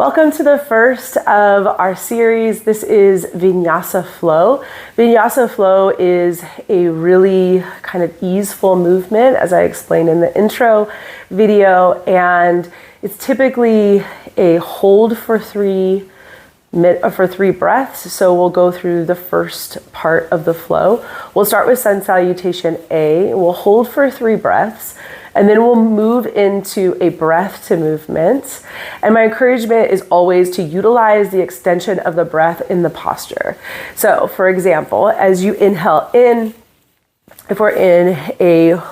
Welcome to the first of our series. This is Vinyasa Flow. Vinyasa Flow is a really kind of easeful movement, as I explained in the intro video, and it's typically a hold for three breaths. So we'll go through the first part of the flow. We'll start with sun salutation A. We'll hold for 3 breaths. And then we'll move into a breath to movement. And my encouragement is always to utilize the extension of the breath in the posture. So for example, as you inhale in, if we're in a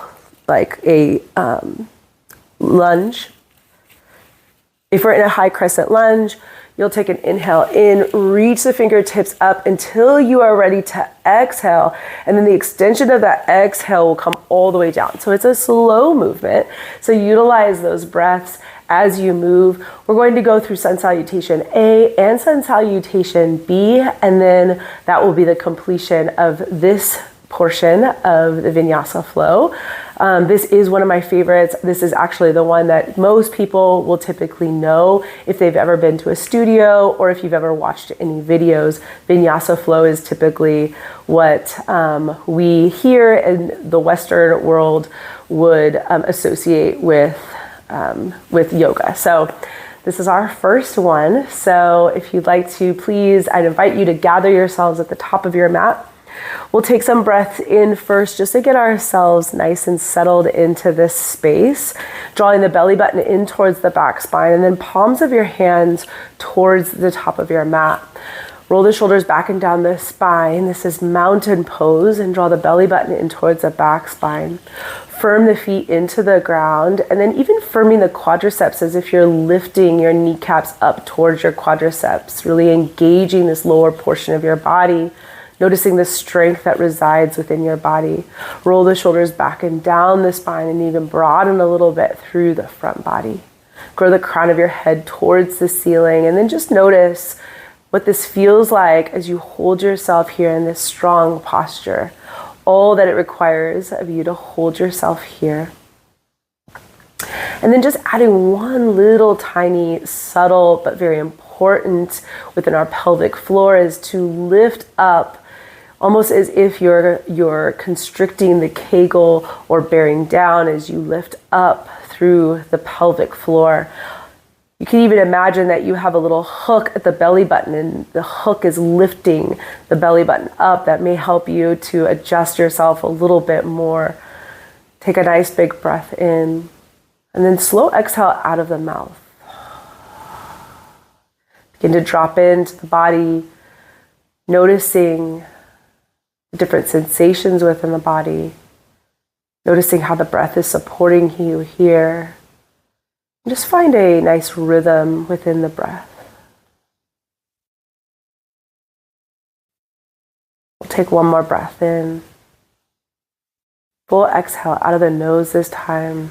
lunge, if we're in a high crescent lunge, you'll take an inhale in, reach the fingertips up until you are ready to exhale. And then the extension of that exhale will come all the way down. So it's a slow movement. So utilize those breaths as you move. We're going to go through sun salutation A and sun salutation B, and then that will be the completion of this portion of the Vinyasa Flow. This is one of my favorites. This is actually the one that most people will typically know if they've ever been to a studio or if you've ever watched any videos. Vinyasa Flow is typically what we here in the Western world would associate with yoga. So this is our first one. So if you'd like to, please, I'd invite you to gather yourselves at the top of your mat. We'll take some breaths in first just to get ourselves nice and settled into this space, drawing the belly button in towards the back spine and then palms of your hands towards the top of your mat. Roll the shoulders back and down the spine. This is mountain pose, and draw the belly button in towards the back spine. Firm the feet into the ground, and then even firming the quadriceps as if you're lifting your kneecaps up towards your quadriceps, really engaging this lower portion of your body. Noticing the strength that resides within your body. Roll the shoulders back and down the spine and even broaden a little bit through the front body. Grow the crown of your head towards the ceiling, and then just notice what this feels like as you hold yourself here in this strong posture. All that it requires of you to hold yourself here. And then just adding one little tiny, subtle, but very important within our pelvic floor is to lift up almost as if you're constricting the Kegel or bearing down as you lift up through the pelvic floor. You can even imagine that you have a little hook at the belly button, and the hook is lifting the belly button up. That may help you to adjust yourself a little bit more. Take a nice big breath in, and then slow exhale out of the mouth. Begin to drop into the body, noticing different sensations within the body, noticing how the breath is supporting you here. And just find a nice rhythm within the breath. We'll take one more breath in. Full exhale out of the nose this time.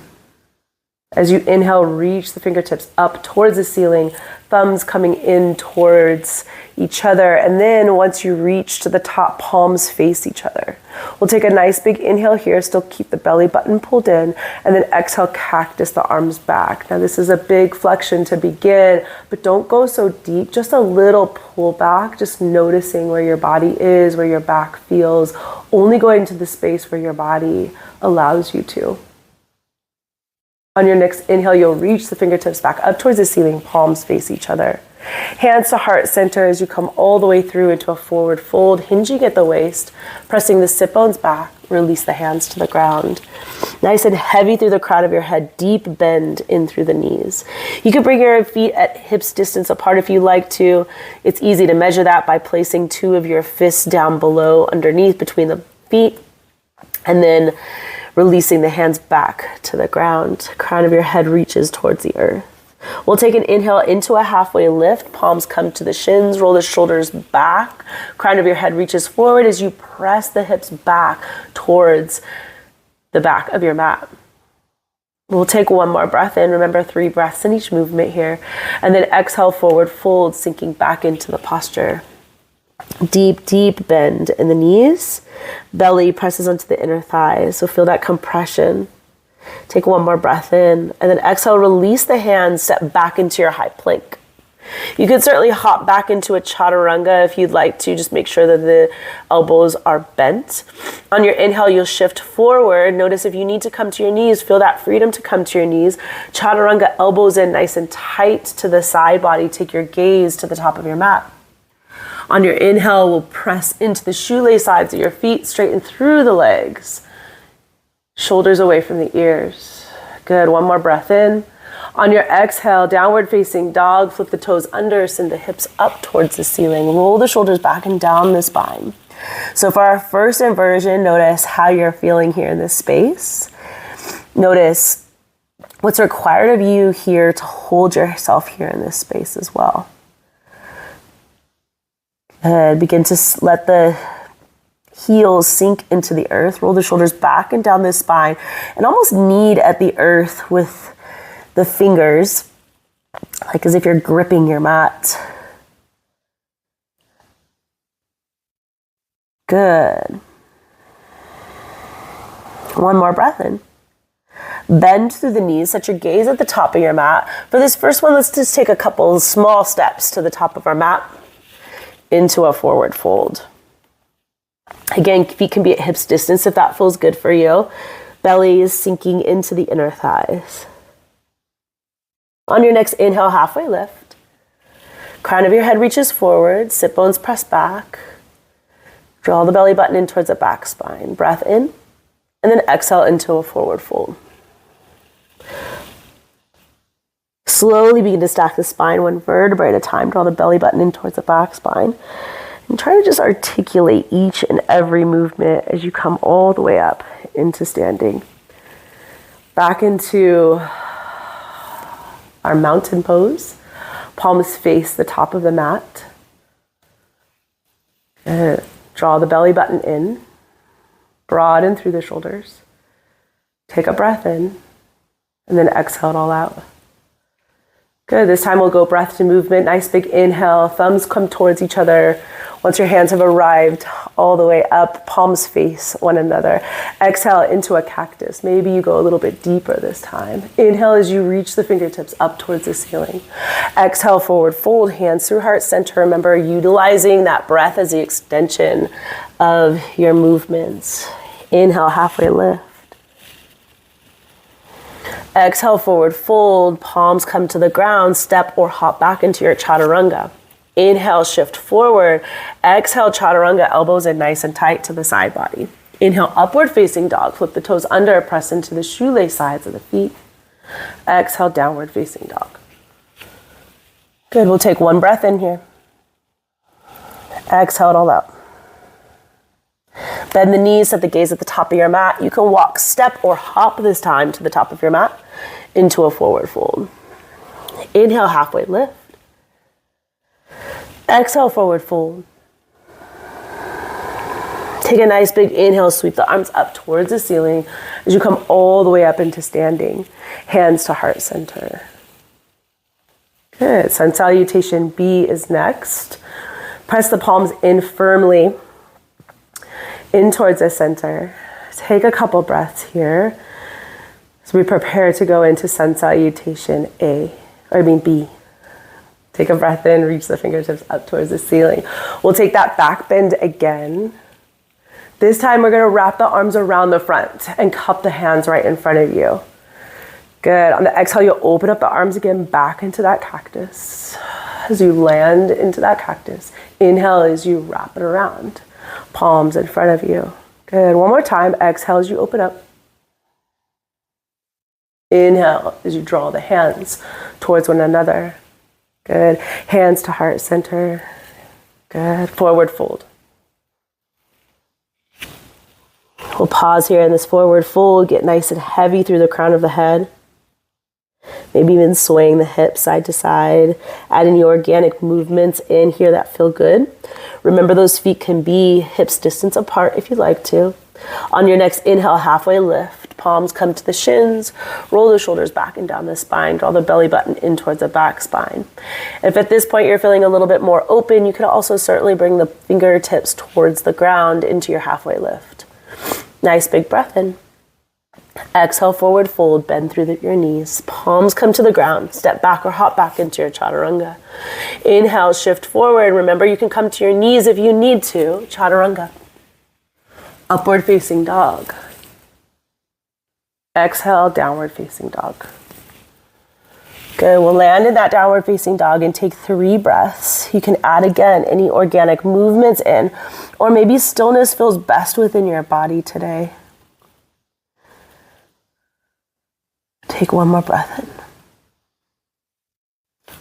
As you inhale, reach the fingertips up towards the ceiling, thumbs coming in towards each other. And then once you reach to the top, palms face each other. We'll take a nice big inhale here, still keep the belly button pulled in, and then exhale, cactus the arms back. Now this is a big flexion to begin, but don't go so deep, just a little pull back, just noticing where your body is, where your back feels, only going to the space where your body allows you to. On your next inhale, you'll reach the fingertips back up towards the ceiling, palms face each other. Hands to heart center as you come all the way through into a forward fold, hinging at the waist, pressing the sit bones back, release the hands to the ground. Nice and heavy through the crown of your head, deep bend in through the knees. You can bring your feet at hips distance apart if you like to. It's easy to measure that by placing 2 of your fists down below, underneath, between the feet, and then releasing the hands back to the ground. Crown of your head reaches towards the earth. We'll take an inhale into a halfway lift. Palms come to the shins. Roll the shoulders back. Crown of your head reaches forward as you press the hips back towards the back of your mat. We'll take one more breath in. Remember, 3 breaths in each movement here. And then exhale, forward fold, sinking back into the posture. Deep, deep bend in the knees. Belly presses onto the inner thighs. So feel that compression. Take one more breath in, and then exhale, release the hands, step back into your high plank. You could certainly hop back into a chaturanga if you'd like to. Just make sure that the elbows are bent. On your inhale, you'll shift forward. Notice if you need to come to your knees, feel that freedom to come to your knees. Chaturanga, elbows in nice and tight to the side body. Take your gaze to the top of your mat. On your inhale, we'll press into the shoelace sides of your feet, straighten through the legs. Shoulders away from the ears. Good, one more breath in. On your exhale, downward facing dog, flip the toes under, send the hips up towards the ceiling. Roll the shoulders back and down the spine. So for our first inversion, notice how you're feeling here in this space. Notice what's required of you here to hold yourself here in this space as well. And begin to let the heels sink into the earth. Roll the shoulders back and down this spine and almost knead at the earth with the fingers, like as if you're gripping your mat. Good. One more breath in. Bend through the knees, set your gaze at the top of your mat. For this first one, let's just take a couple small steps to the top of our mat into a forward fold. Again, feet can be at hips distance if that feels good for you. Belly is sinking into the inner thighs. On your next inhale, halfway lift. Crown of your head reaches forward, sit bones press back. Draw the belly button in towards the back spine. Breath in, and then exhale into a forward fold. Slowly begin to stack the spine one vertebrae at a time. Draw the belly button in towards the back spine. And try to just articulate each and every movement as you come all the way up into standing. Back into our mountain pose. Palms face the top of the mat. Draw the belly button in. Broaden through the shoulders. Take a breath in. And then exhale it all out. Good. This time we'll go breath to movement. Nice big inhale. Thumbs come towards each other. Once your hands have arrived all the way up, palms face one another. Exhale into a cactus. Maybe you go a little bit deeper this time. Inhale as you reach the fingertips up towards the ceiling. Exhale, forward fold, hands through heart center. Remember, utilizing that breath as the extension of your movements. Inhale, halfway lift. Exhale, forward fold, palms come to the ground, step or hop back into your chaturanga. Inhale, shift forward. Exhale, chaturanga, elbows in nice and tight to the side body. Inhale, upward facing dog, flip the toes under, press into the shoelace sides of the feet. Exhale, downward facing dog. Good, we'll take one breath in here. Exhale it all out. Bend the knees, set the gaze at the top of your mat. You can walk, step, or hop this time to the top of your mat into a forward fold. Inhale, halfway lift. Exhale, forward fold. Take a nice big inhale, sweep the arms up towards the ceiling as you come all the way up into standing. Hands to heart center. Good. Sun salutation B is next. Press the palms in firmly in towards the center. Take a couple breaths here as we prepare to go into sun salutation B. Take a breath in, reach the fingertips up towards the ceiling. We'll take that back bend again. This time we're gonna wrap the arms around the front and cup the hands right in front of you. Good. On the exhale, you'll open up the arms again back into that cactus. As you land into that cactus, inhale as you wrap it around. Palms in front of you. Good. One more time. Exhale as you open up. Inhale as you draw the hands towards one another. Good. Hands to heart center. Good. Forward fold. We'll pause here in this forward fold. Get nice and heavy through the crown of the head. Maybe even swaying the hips side to side. Add any organic movements in here that feel good. Remember, those feet can be hips distance apart if you'd like to. On your next inhale, halfway lift. Palms come to the shins. Roll the shoulders back and down the spine. Draw the belly button in towards the back spine. If at this point you're feeling a little bit more open, you could also certainly bring the fingertips towards the ground into your halfway lift. Nice big breath in. Exhale, forward fold, bend through your knees. Palms come to the ground. Step back or hop back into your chaturanga. Inhale, shift forward. Remember, you can come to your knees if you need to. Chaturanga. Upward facing dog. Exhale, downward facing dog. Good. We'll land in that downward facing dog and take 3 breaths. You can add again any organic movements in, or maybe stillness feels best within your body today. Take 1 more breath in.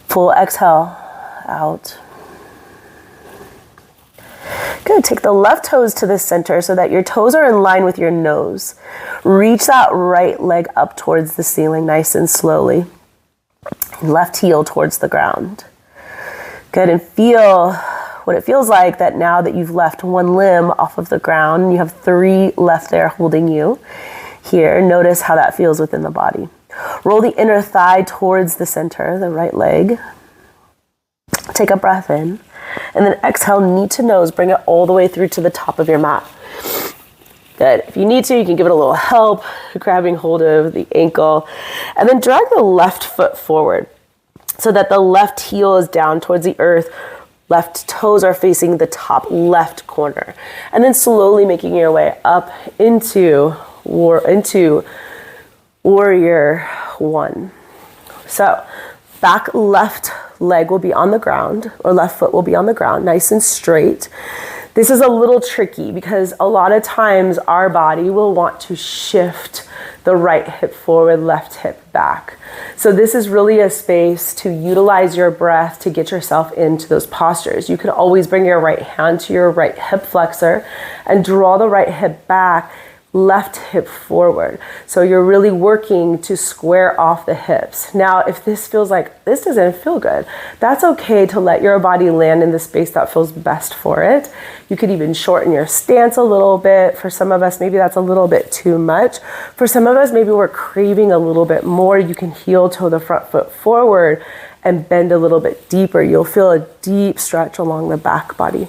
Full exhale out. Good. Take the left toes to the center so that your toes are in line with your nose. Reach that right leg up towards the ceiling nice and slowly. Left heel towards the ground. Good. And feel what it feels like that now that you've left 1 limb off of the ground and you have 3 left there holding you. Here, notice how that feels within the body. Roll the inner thigh towards the center, the right leg. Take a breath in. And then exhale, knee to nose. Bring it all the way through to the top of your mat. Good. If you need to, you can give it a little help, grabbing hold of the ankle. And then drag the left foot forward so that the left heel is down towards the earth. Left toes are facing the top left corner. And then slowly making your way up into Warrior 1. So back left leg will be on the ground, or left foot will be on the ground, nice and straight. This is a little tricky because a lot of times our body will want to shift the right hip forward, left hip back. So this is really a space to utilize your breath to get yourself into those postures. You can always bring your right hand to your right hip flexor and draw the right hip back, left hip forward. So you're really working to square off the hips. Now, if this feels like this doesn't feel good, that's okay to let your body land in the space that feels best for it. You could even shorten your stance a little bit. For some of us, maybe that's a little bit too much. For some of us, maybe we're craving a little bit more. You can heel toe the front foot forward and bend a little bit deeper. You'll feel a deep stretch along the back body.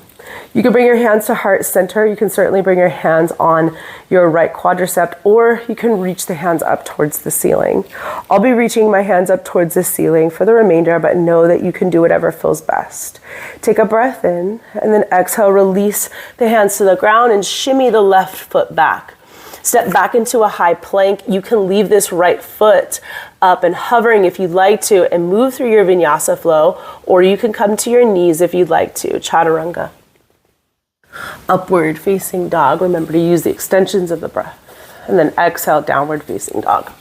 You can bring your hands to heart center. You can certainly bring your hands on your right quadricep, or you can reach the hands up towards the ceiling. I'll be reaching my hands up towards the ceiling for the remainder, but know that you can do whatever feels best. Take a breath in, and then exhale, release the hands to the ground and shimmy the left foot back. Step back into a high plank. You can leave this right foot up and hovering if you'd like to and move through your Vinyasa flow, or you can come to your knees if you'd like to, Chaturanga. Upward facing dog. Remember to use the extensions of the breath. And then exhale, downward facing dog.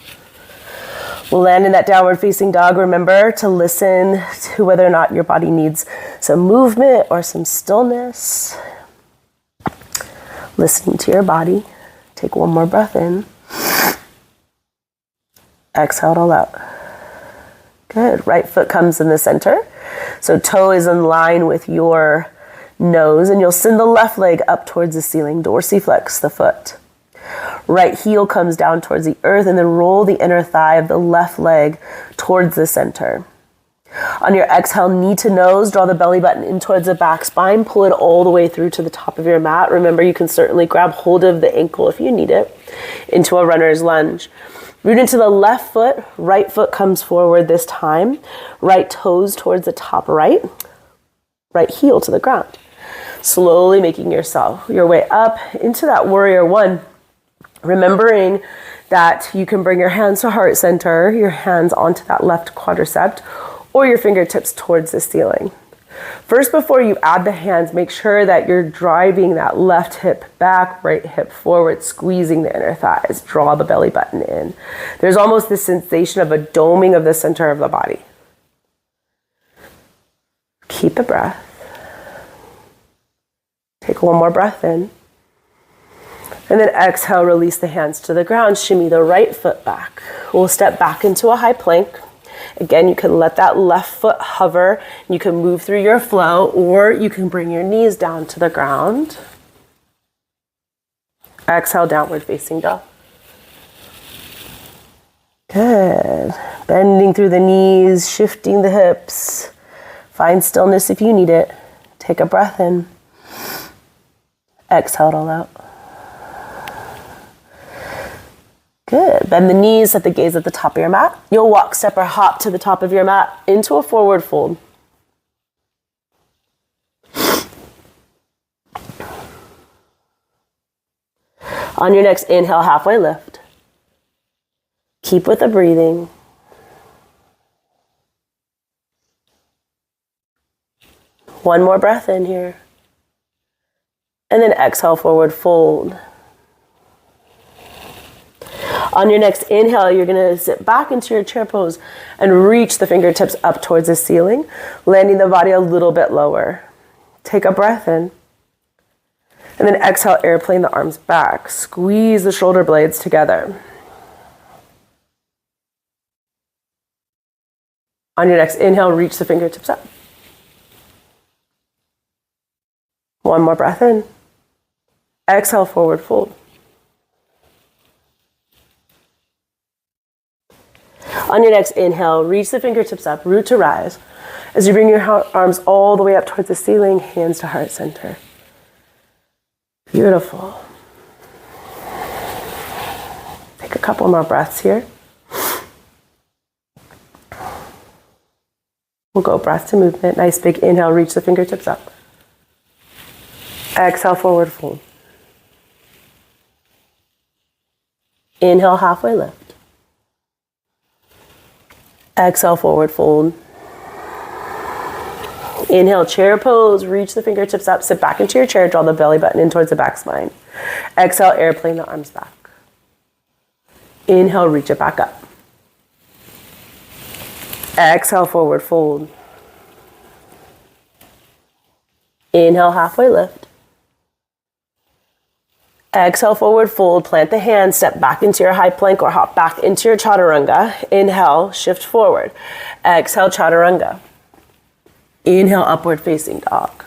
We'll land in that downward facing dog. Remember to listen to whether or not your body needs some movement or some stillness. Listening to your body. Take 1 more breath in. Exhale it all out. Good. Right foot comes in the center. So toe is in line with your nose, and you'll send the left leg up towards the ceiling, dorsiflex the foot. Right heel comes down towards the earth, and then roll the inner thigh of the left leg towards the center. On your exhale, knee to nose, draw the belly button in towards the back spine, pull it all the way through to the top of your mat. Remember, you can certainly grab hold of the ankle if you need it, into a runner's lunge. Root into the left foot, right foot comes forward this time, right toes towards the top right heel to the ground. Slowly making your way up into that Warrior 1. Remembering that you can bring your hands to heart center, your hands onto that left quadricep, or your fingertips towards the ceiling. First, before you add the hands, make sure that you're driving that left hip back, right hip forward, squeezing the inner thighs. Draw the belly button in. There's almost this sensation of a doming of the center of the body. Keep a breath. Take 1 more breath in. And then exhale, release the hands to the ground. Shimmy the right foot back. We'll step back into a high plank. Again, you can let that left foot hover. You can move through your flow, or you can bring your knees down to the ground. Exhale, downward facing dog. Good. Bending through the knees, shifting the hips. Find stillness if you need it. Take a breath in. Exhale it all out. Good. Bend the knees, set the gaze at the top of your mat. You'll walk, step, or hop to the top of your mat into a forward fold. On your next inhale, halfway lift. Keep with the breathing. One more breath in here. And then exhale, forward fold. On your next inhale, you're going to sit back into your chair pose and reach the fingertips up towards the ceiling, landing the body a little bit lower. Take a breath in. And then exhale, airplane the arms back. Squeeze the shoulder blades together. On your next inhale, reach the fingertips up. One more breath in. Exhale, forward fold. On your next inhale, reach the fingertips up, root to rise. As you bring your arms all the way up towards the ceiling, hands to heart center. Beautiful. Take a couple more breaths here. We'll go breath to movement. Nice big inhale, reach the fingertips up. Exhale, forward fold. Inhale, halfway lift. Exhale, forward fold. Inhale, chair pose, reach the fingertips up, sit back into your chair, draw the belly button in towards the back spine. Exhale, airplane the arms back. Inhale, reach it back up. Exhale, forward fold. Inhale, halfway lift. Exhale, forward fold, plant the hands, step back into your high plank or hop back into your chaturanga. Inhale, shift forward. Exhale, chaturanga. Inhale, upward facing dog.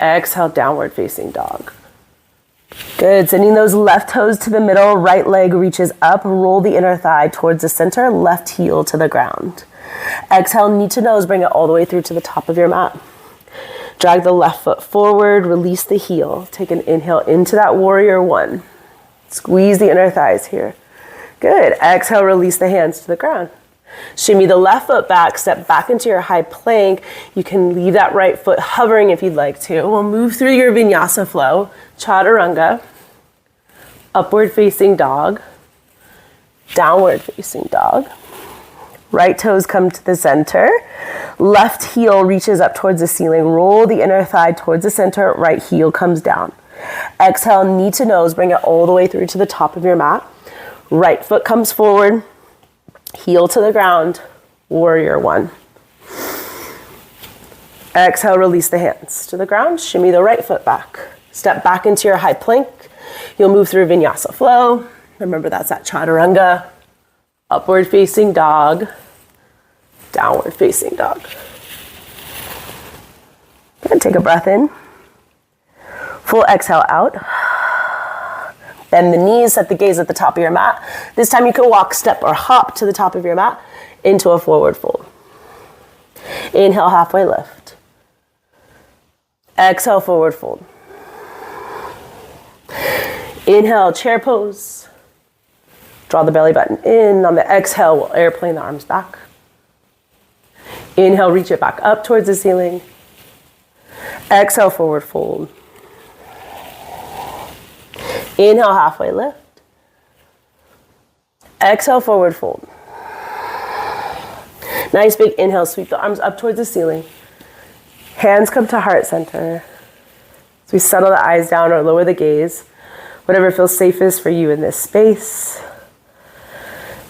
Exhale, downward facing dog. Good, sending those left toes to the middle, right leg reaches up, roll the inner thigh towards the center, left heel to the ground. Exhale, knee to nose, bring it all the way through to the top of your mat. Drag the left foot forward, release the heel. Take an inhale into that warrior one. Squeeze the inner thighs here. Good, exhale, release the hands to the ground. Shimmy the left foot back, step back into your high plank. You can leave that right foot hovering if you'd like to. We'll move through your Vinyasa Flow, chaturanga, upward facing dog, downward facing dog. Right toes come to the center. Left heel reaches up towards the ceiling. Roll the inner thigh towards the center. Right heel comes down. Exhale, knee to nose. Bring it all the way through to the top of your mat. Right foot comes forward. Heel to the ground. Warrior one. Exhale, release the hands to the ground. Shimmy the right foot back. Step back into your high plank. You'll move through Vinyasa Flow. Remember, that's that chaturanga. Upward facing dog. Downward facing dog. And take a breath in. Full exhale out. Bend the knees, set the gaze at the top of your mat. This time you can walk, step, or hop to the top of your mat into a forward fold. Inhale, halfway lift. Exhale, forward fold. Inhale, chair pose. Draw the belly button in. On the exhale, we'll airplane the arms back. Inhale, reach it back up towards the ceiling. Exhale, forward fold. Inhale, halfway lift. Exhale, forward fold. Nice big inhale, sweep the arms up towards the ceiling. Hands come to heart center. As we settle the eyes down or lower the gaze, whatever feels safest for you in this space.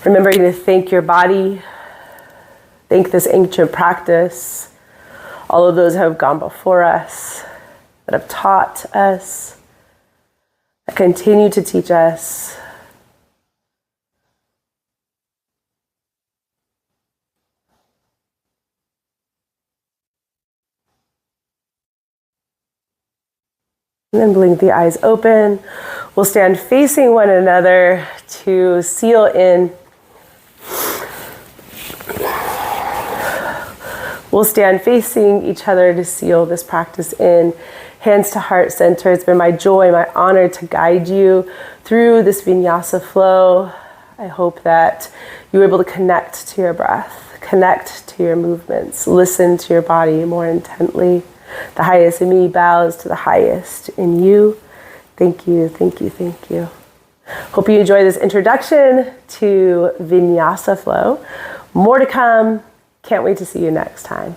Remembering to thank your body, thank this ancient practice, all of those who have gone before us, that have taught us, that continue to teach us. And then blink the eyes open. We'll stand facing one another to seal in We'll stand facing each other to seal this practice in. Hands to heart center. It's been my joy, my honor to guide you through this Vinyasa flow. I hope that you were able to connect to your breath, connect to your movements, listen to your body more intently. The highest in me bows to the highest in you. Thank you, thank you, thank you. Hope you enjoy this introduction to Vinyasa Flow. More to come. Can't wait to see you next time.